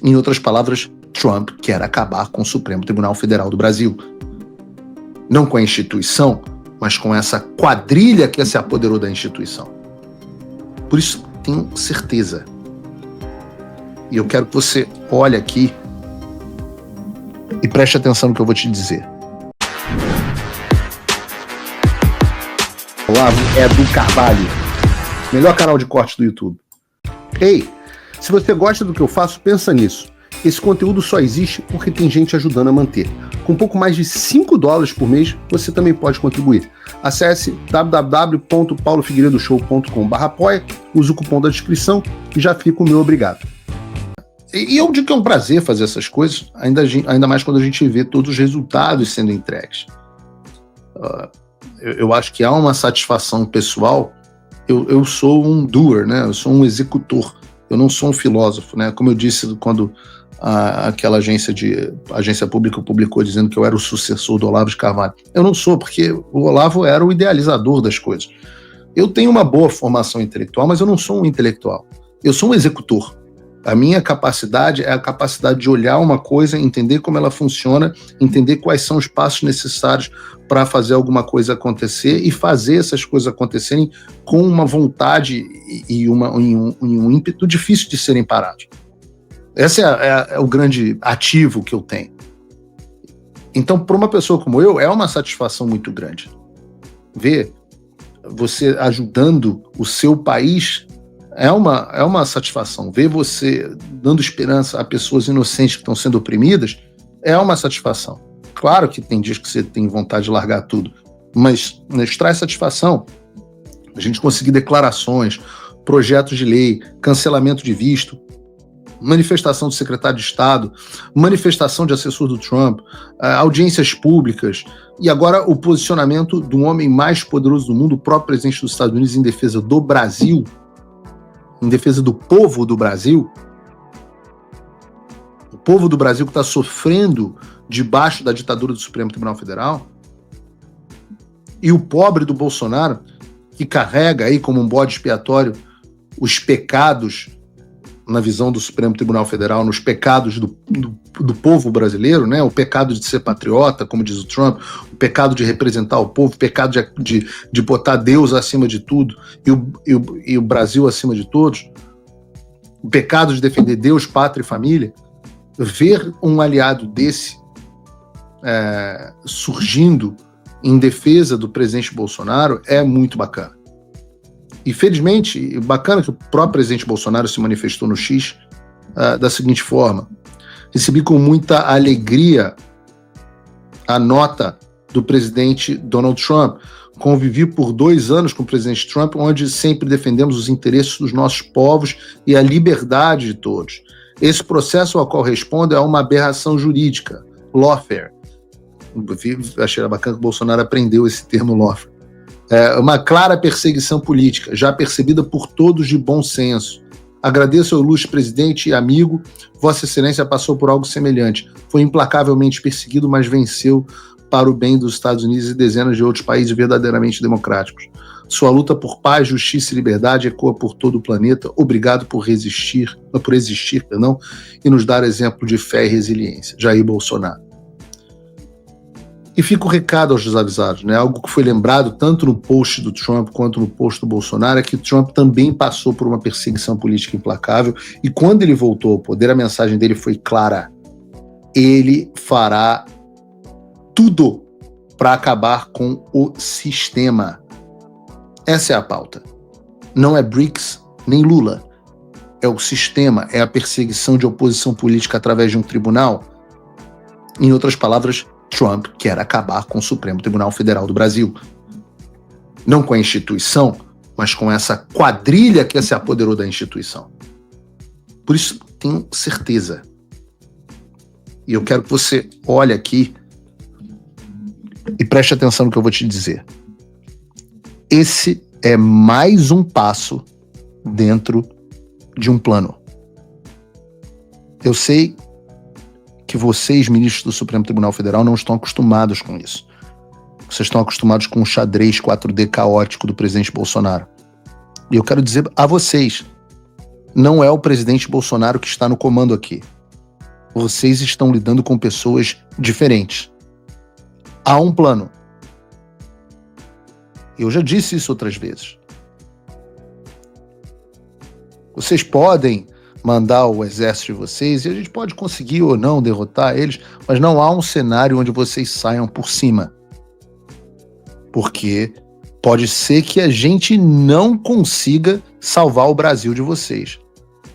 Em outras palavras, Trump quer acabar com o Supremo Tribunal Federal do Brasil. Não com a instituição, mas com essa quadrilha que se apoderou da instituição. Por isso, tenho certeza. E eu quero que você olhe aqui e preste atenção no que eu vou te dizer. Olavo é do Carvalho, melhor canal de corte do YouTube. Ei, se você gosta do que eu faço, pensa nisso. Esse conteúdo só existe porque tem gente ajudando a manter. Com pouco mais de $5 por mês, você também pode contribuir. Acesse www.paulofigueiredoshow.com/apoia, use o cupom da descrição e já fica o meu obrigado. E eu digo que é um prazer fazer essas coisas, ainda mais quando a gente vê todos os resultados sendo entregues. Eu acho que há uma satisfação pessoal. Eu sou um doer, né? Eu sou um executor. Eu não sou um filósofo, né? Como eu disse quando aquela agência pública publicou dizendo que eu era o sucessor do Olavo de Carvalho. Eu não sou, porque o Olavo era o idealizador das coisas. Eu tenho uma boa formação intelectual, mas eu não sou um intelectual. Eu sou um executor. A minha capacidade é a capacidade de olhar uma coisa, entender como ela funciona, entender quais são os passos necessários para fazer alguma coisa acontecer e fazer essas coisas acontecerem com uma vontade e um ímpeto difícil de serem parados. Esse é o grande ativo que eu tenho. Então, para uma pessoa como eu, é uma satisfação muito grande. Ver você ajudando o seu país é uma satisfação. Ver você dando esperança a pessoas inocentes que estão sendo oprimidas é uma satisfação. Claro que tem dias que você tem vontade de largar tudo, mas nos traz satisfação a gente conseguir declarações, projetos de lei, cancelamento de visto, manifestação do secretário de Estado, manifestação de assessor do Trump, audiências públicas, e agora o posicionamento do homem mais poderoso do mundo, o próprio presidente dos Estados Unidos, em defesa do Brasil, em defesa do povo do Brasil. O povo do Brasil que está sofrendo debaixo da ditadura do Supremo Tribunal Federal. E o pobre do Bolsonaro, que carrega aí como um bode expiatório os pecados, na visão do Supremo Tribunal Federal, nos pecados do povo brasileiro, né? O pecado de ser patriota, como diz o Trump, o pecado de representar o povo, o pecado de botar Deus acima de tudo e o Brasil acima de todos, o pecado de defender Deus, pátria e família. Ver um aliado desse surgindo em defesa do presidente Bolsonaro é muito bacana. E, felizmente, bacana que o próprio presidente Bolsonaro se manifestou no X da seguinte forma: recebi com muita alegria a nota do presidente Donald Trump. Convivi por 2 anos com o presidente Trump, onde sempre defendemos os interesses dos nossos povos e a liberdade de todos. Esse processo ao qual respondo é uma aberração jurídica, lawfare. Achei bacana que o Bolsonaro aprendeu esse termo lawfare. É uma clara perseguição política, já percebida por todos de bom senso. Agradeço ao ilustre presidente e amigo, Vossa Excelência passou por algo semelhante. Foi implacavelmente perseguido, mas venceu para o bem dos Estados Unidos e dezenas de outros países verdadeiramente democráticos. Sua luta por paz, justiça e liberdade ecoa por todo o planeta. Obrigado por existir, e nos dar exemplo de fé e resiliência. Jair Bolsonaro. E fica o recado aos desavisados, né? Algo que foi lembrado tanto no post do Trump quanto no post do Bolsonaro é que Trump também passou por uma perseguição política implacável e quando ele voltou ao poder, a mensagem dele foi clara: ele fará tudo para acabar com o sistema. Essa é a pauta. Não é BRICS nem Lula. É o sistema, é a perseguição de oposição política através de um tribunal. Em outras palavras, Trump quer acabar com o Supremo Tribunal Federal do Brasil. Não com a instituição, mas com essa quadrilha que se apoderou da instituição. Por isso, tenho certeza. E eu quero que você olhe aqui e preste atenção no que eu vou te dizer. Esse é mais um passo dentro de um plano. Eu sei que vocês, ministros do Supremo Tribunal Federal, não estão acostumados com isso. Vocês estão acostumados com o xadrez 4D caótico do presidente Bolsonaro. E eu quero dizer a vocês, não é o presidente Bolsonaro que está no comando aqui. Vocês estão lidando com pessoas diferentes. Há um plano. Eu já disse isso outras vezes. Vocês podem mandar o exército de vocês e a gente pode conseguir ou não derrotar eles, mas não há um cenário onde vocês saiam por cima. Porque pode ser que a gente não consiga salvar o Brasil de vocês,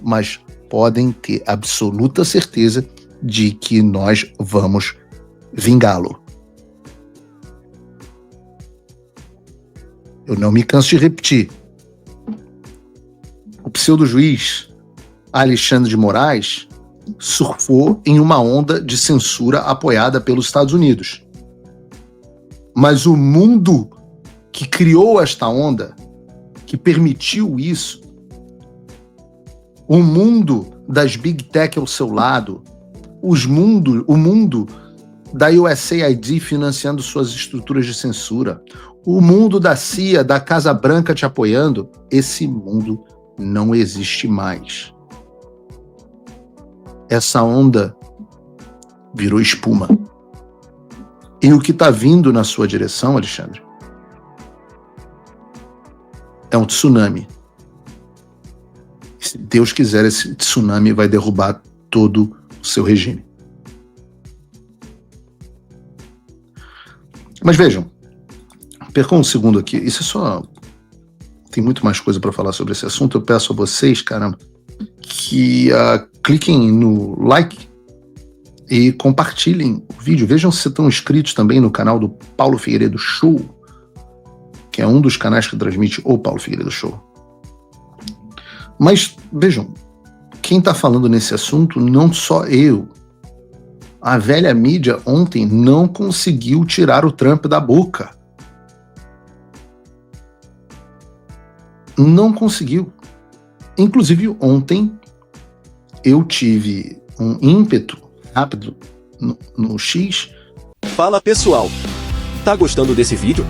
mas podem ter absoluta certeza de que nós vamos vingá-lo. Eu não me canso de repetir. O pseudo-juiz Alexandre de Moraes surfou em uma onda de censura apoiada pelos Estados Unidos. Mas o mundo que criou esta onda, que permitiu isso, o mundo das Big Tech ao seu lado, o mundo da USAID financiando suas estruturas de censura, o mundo da CIA, da Casa Branca te apoiando, esse mundo não existe mais. Essa onda virou espuma. E o que está vindo na sua direção, Alexandre, é um tsunami. Se Deus quiser, esse tsunami vai derrubar todo o seu regime. Mas vejam, percam um segundo aqui. Isso é só... Tem muito mais coisa para falar sobre esse assunto. Eu peço a vocês, caramba, que cliquem no like e compartilhem o vídeo. Vejam se estão inscritos também no canal do Paulo Figueiredo Show, que é um dos canais que transmite o Paulo Figueiredo Show. Mas vejam, quem está falando nesse assunto não só eu. A velha mídia ontem não conseguiu tirar o Trump da boca. Não conseguiu. Inclusive, ontem eu tive um ímpeto rápido no X. Fala pessoal, tá gostando desse vídeo?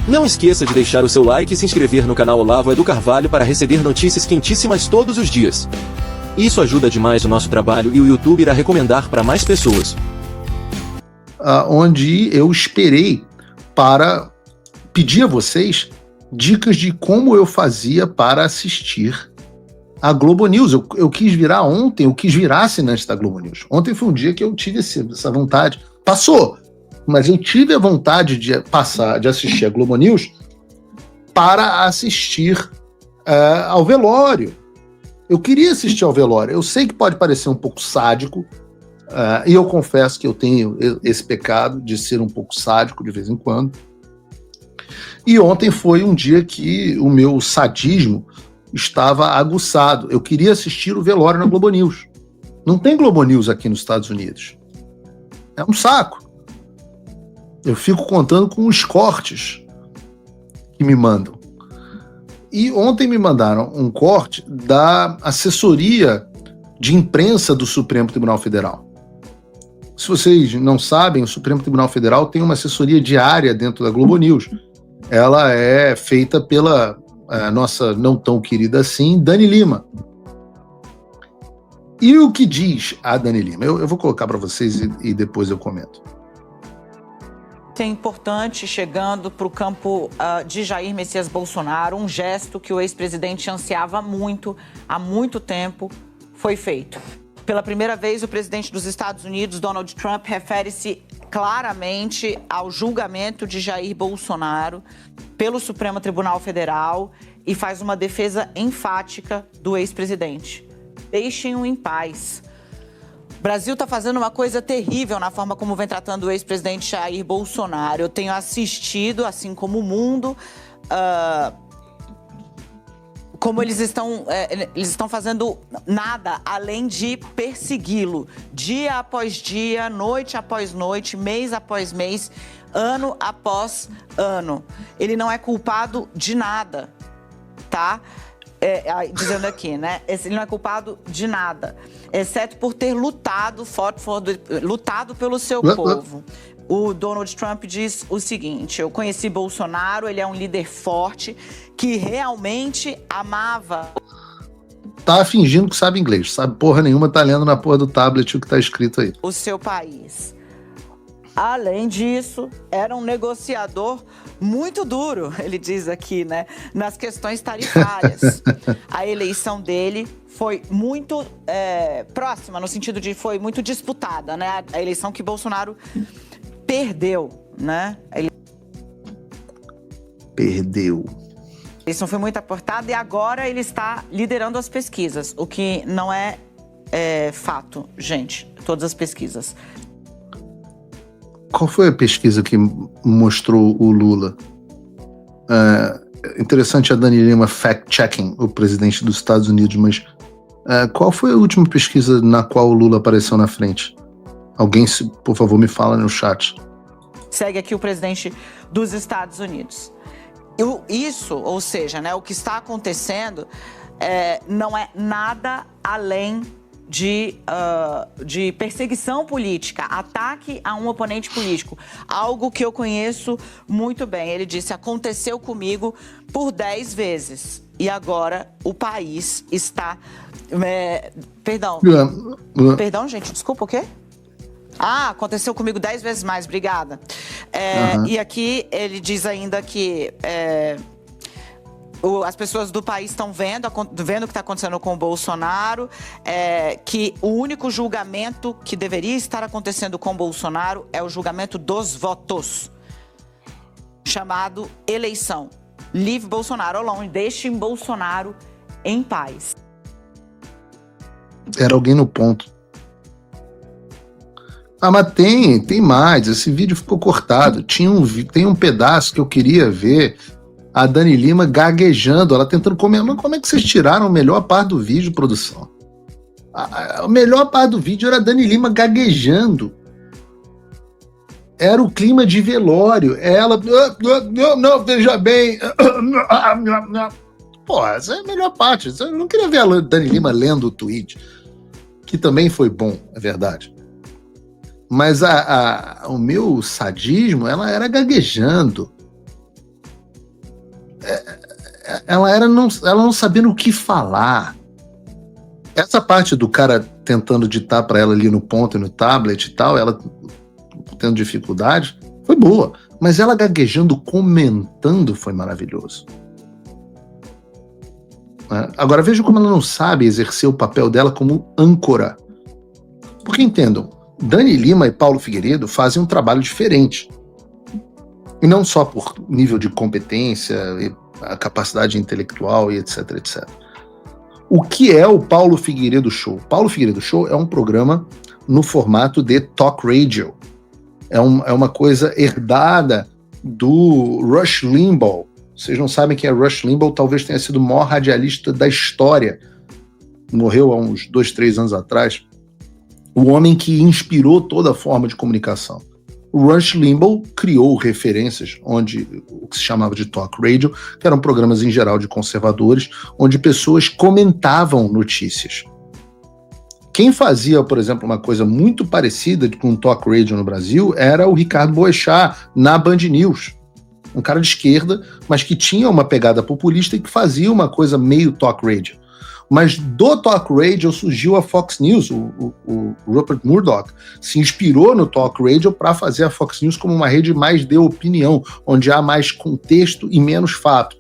Não esqueça de deixar o seu like e se inscrever no canal Olavo Edu Carvalho para receber notícias quentíssimas todos os dias. Isso ajuda demais o nosso trabalho e o YouTube irá recomendar para mais pessoas. Onde eu esperei para pedir a vocês dicas de como eu fazia para assistir a Globo News. Eu quis virar ontem, eu quis virar assinante da Globo News. Ontem foi um dia que eu tive essa vontade. Passou, mas eu tive a vontade de assistir a Globo News para assistir ao velório. Eu queria assistir ao velório. Eu sei que pode parecer um pouco sádico, e eu confesso que eu tenho esse pecado de ser um pouco sádico de vez em quando. E ontem foi um dia que o meu sadismo estava aguçado. Eu queria assistir o velório na Globo News. Não tem Globo News aqui nos Estados Unidos. É um saco. Eu fico contando com os cortes que me mandam. E ontem me mandaram um corte da assessoria de imprensa do Supremo Tribunal Federal. Se vocês não sabem, o Supremo Tribunal Federal tem uma assessoria diária dentro da Globo News. Ela é feita pela nossa não tão querida assim, Dani Lima. E o que diz a Dani Lima? Eu vou colocar para vocês e depois eu comento. É importante, chegando para o campo de Jair Messias Bolsonaro, um gesto que o ex-presidente ansiava muito, há muito tempo, foi feito. Pela primeira vez, o presidente dos Estados Unidos, Donald Trump, refere-se claramente ao julgamento de Jair Bolsonaro pelo Supremo Tribunal Federal e faz uma defesa enfática do ex-presidente. Deixem-o em paz. O Brasil está fazendo uma coisa terrível na forma como vem tratando o ex-presidente Jair Bolsonaro. Eu tenho assistido, assim como o mundo, como eles estão fazendo nada além de persegui-lo dia após dia, noite após noite, mês após mês, ano após ano. Ele não é culpado de nada, tá? Dizendo aqui, né? Ele não é culpado de nada, exceto por ter lutado pelo seu povo. O Donald Trump diz o seguinte: eu conheci Bolsonaro, ele é um líder forte que realmente amava tá fingindo que sabe inglês. Sabe porra nenhuma, tá lendo na porra do tablet o que tá escrito aí. O seu país. Além disso, era um negociador muito duro, ele diz aqui, né, nas questões tarifárias. A eleição dele foi muito próxima, no sentido de foi muito disputada, né? A eleição que Bolsonaro perdeu, né? Perdeu. A eleição foi muito apertada e agora ele está liderando as pesquisas, o que não é fato, gente, todas as pesquisas. Qual foi a pesquisa que mostrou o Lula? Interessante a Dani Lima fact-checking o presidente dos Estados Unidos, mas qual foi a última pesquisa na qual o Lula apareceu na frente? Alguém, por favor, me fala no chat. Segue aqui o presidente dos Estados Unidos. Isso, ou seja, né, o que está acontecendo não é nada além de perseguição política, ataque a um oponente político. Algo que eu conheço muito bem. Ele disse, aconteceu comigo por 10 vezes. E agora o país está... Perdão, gente, desculpa, o quê? Aconteceu comigo 10 vezes mais, obrigada. E aqui ele diz ainda que as pessoas do país estão vendo o que está acontecendo com o Bolsonaro, que o único julgamento que deveria estar acontecendo com o Bolsonaro é o julgamento dos votos, chamado eleição. Leave Bolsonaro alone, deixem Bolsonaro em paz. Era alguém no ponto. Mas tem mais. Esse vídeo ficou cortado. Tem um pedaço que eu queria ver a Dani Lima gaguejando, ela tentando comer. Mas como é que vocês tiraram a melhor parte do vídeo, produção? A melhor parte do vídeo era a Dani Lima gaguejando. Era o clima de velório. Ela... Não, veja bem... Pô, essa é a melhor parte. Eu não queria ver a Dani Lima lendo o tweet, que também foi bom, é verdade. Mas o meu sadismo, ela era gaguejando. Ela não sabendo o que falar. Essa parte do cara tentando ditar para ela ali no ponto e no tablet e tal, ela tendo dificuldade, foi boa. Mas ela gaguejando, comentando, foi maravilhoso. Agora veja como ela não sabe exercer o papel dela como âncora. Porque entendam, Dani Lima e Paulo Figueiredo fazem um trabalho diferente. E não só por nível de competência, a capacidade intelectual e etc, etc. O que é o Paulo Figueiredo Show? Paulo Figueiredo Show é um programa no formato de talk radio. É uma coisa herdada do Rush Limbaugh. Vocês não sabem quem é Rush Limbaugh, talvez tenha sido o maior radialista da história. Morreu há uns 2-3 anos atrás. O homem que inspirou toda a forma de comunicação. O Rush Limbaugh criou referências onde o que se chamava de talk radio, que eram programas em geral de conservadores, onde pessoas comentavam notícias. Quem fazia, por exemplo, uma coisa muito parecida com talk radio no Brasil era o Ricardo Boechat, na Band News. Um cara de esquerda, mas que tinha uma pegada populista e que fazia uma coisa meio talk radio. Mas do talk radio surgiu a Fox News. O Rupert Murdoch se inspirou no talk radio para fazer a Fox News como uma rede mais de opinião, onde há mais contexto e menos fato.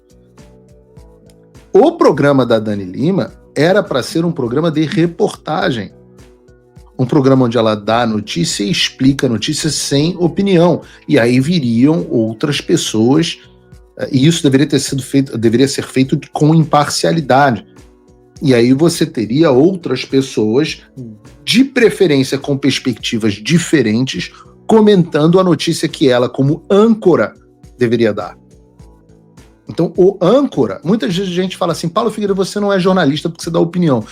O programa da Dani Lima era para ser um programa de reportagem. Um programa onde ela dá notícia e explica a notícia sem opinião. E aí viriam outras pessoas, e isso deveria ser feito com imparcialidade. E aí você teria outras pessoas, de preferência com perspectivas diferentes, comentando a notícia que ela, como âncora, deveria dar. Então, o âncora, muitas vezes a gente fala assim, Paulo Figueiredo, você não é jornalista porque você dá opinião.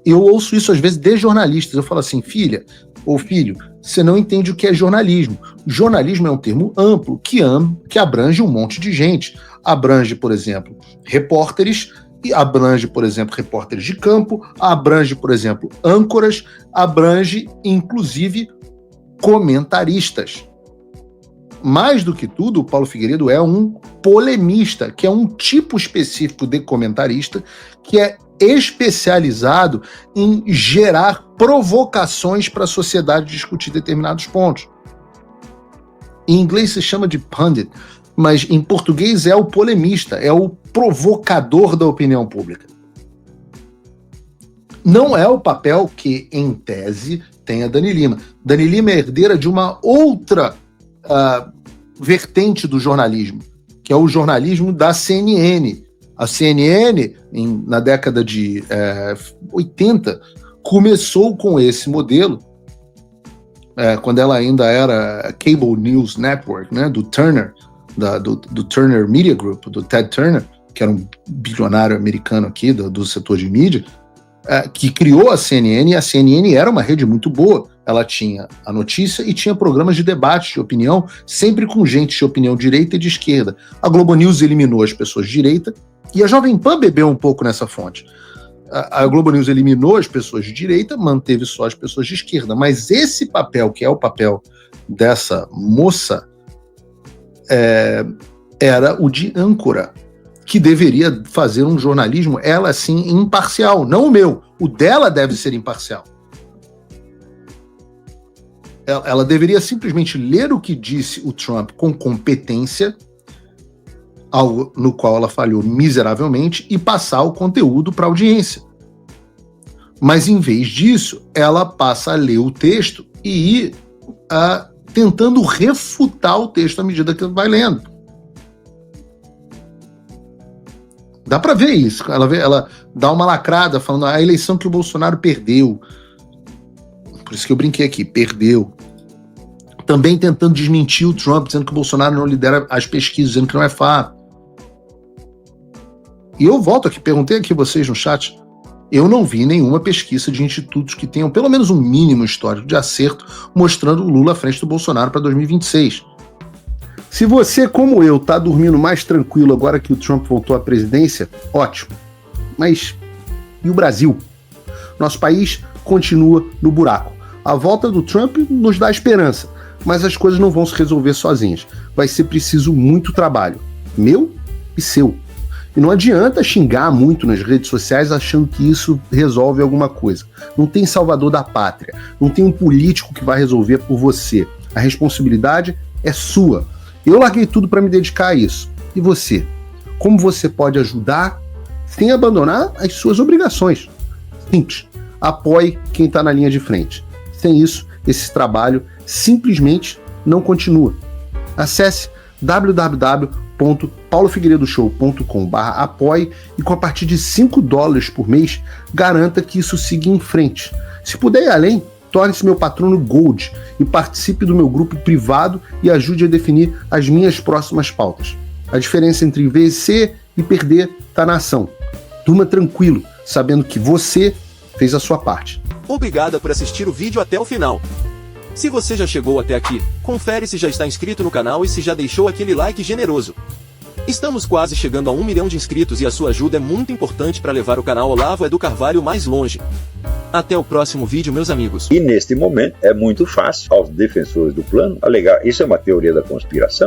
Eu ouço isso às vezes de jornalistas. Eu falo assim, filha ou filho, você não entende o que é jornalismo. Jornalismo é um termo amplo que abrange um monte de gente. Abrange, por exemplo, repórteres, e abrange, por exemplo, repórteres de campo, abrange, por exemplo, âncoras, abrange, inclusive, comentaristas. Mais do que tudo, o Paulo Figueiredo é um polemista, que é um tipo específico de comentarista que é especializado em gerar provocações para a sociedade discutir determinados pontos. Em inglês se chama de pundit, mas em português é o polemista, é o provocador da opinião pública. Não é o papel que, em tese, tem a Dani Lima. Dani Lima é herdeira de uma outra vertente do jornalismo, que é o jornalismo da CNN. A CNN, na década de 80, começou com esse modelo, quando ela ainda era Cable News Network, né, do Turner, do Turner Media Group, do Ted Turner, que era um bilionário americano aqui do setor de mídia, que criou a CNN, e a CNN era uma rede muito boa. Ela tinha a notícia e tinha programas de debate, de opinião, sempre com gente de opinião direita e de esquerda. A Globo News eliminou as pessoas de direita, e a Jovem Pan bebeu um pouco nessa fonte. A Globo News eliminou as pessoas de direita, manteve só as pessoas de esquerda. Mas esse papel, que é o papel dessa moça, era o de âncora, que deveria fazer um jornalismo, ela sim, imparcial. Não o meu, o dela deve ser imparcial. Ela deveria simplesmente ler o que disse o Trump com competência, algo no qual ela falhou miseravelmente, e passar o conteúdo para a audiência. Mas, em vez disso, ela passa a ler o texto e ir tentando refutar o texto à medida que vai lendo. Dá para ver isso. Ela dá uma lacrada falando a eleição que o Bolsonaro perdeu. Por isso que eu brinquei aqui, perdeu. Também tentando desmentir o Trump, dizendo que o Bolsonaro não lidera as pesquisas, dizendo que não é fato. E eu volto aqui, perguntei aqui vocês no chat, eu não vi nenhuma pesquisa de institutos que tenham pelo menos um mínimo histórico de acerto mostrando o Lula à frente do Bolsonaro para 2026. Se você, como eu, tá dormindo mais tranquilo agora que o Trump voltou à presidência, ótimo. Mas e o Brasil? Nosso país continua no buraco. A volta do Trump nos dá esperança, mas as coisas não vão se resolver sozinhas. Vai ser preciso muito trabalho, meu e seu. E não adianta xingar muito nas redes sociais achando que isso resolve alguma coisa. Não tem salvador da pátria, não tem um político que vai resolver por você. A responsabilidade é sua. Eu larguei tudo para me dedicar a isso. E você? Como você pode ajudar sem abandonar as suas obrigações? Simples. Apoie quem está na linha de frente. Sem isso, esse trabalho simplesmente não continua. Acesse www.paulofigueiredoshow.com/apoie e com a partir de $5 por mês, garanta que isso siga em frente. Se puder ir além, torne-se meu patrono Gold e participe do meu grupo privado e ajude a definir as minhas próximas pautas. A diferença entre vencer e perder está na ação. Durma tranquilo, sabendo que você fez a sua parte. Obrigada por assistir o vídeo até o final. Se você já chegou até aqui, confere se já está inscrito no canal e se já deixou aquele like generoso. Estamos quase chegando a 1 milhão de inscritos e a sua ajuda é muito importante para levar o canal Olavo Edu Carvalho mais longe. Até o próximo vídeo, meus amigos. E neste momento é muito fácil aos defensores do plano alegar isso é uma teoria da conspiração.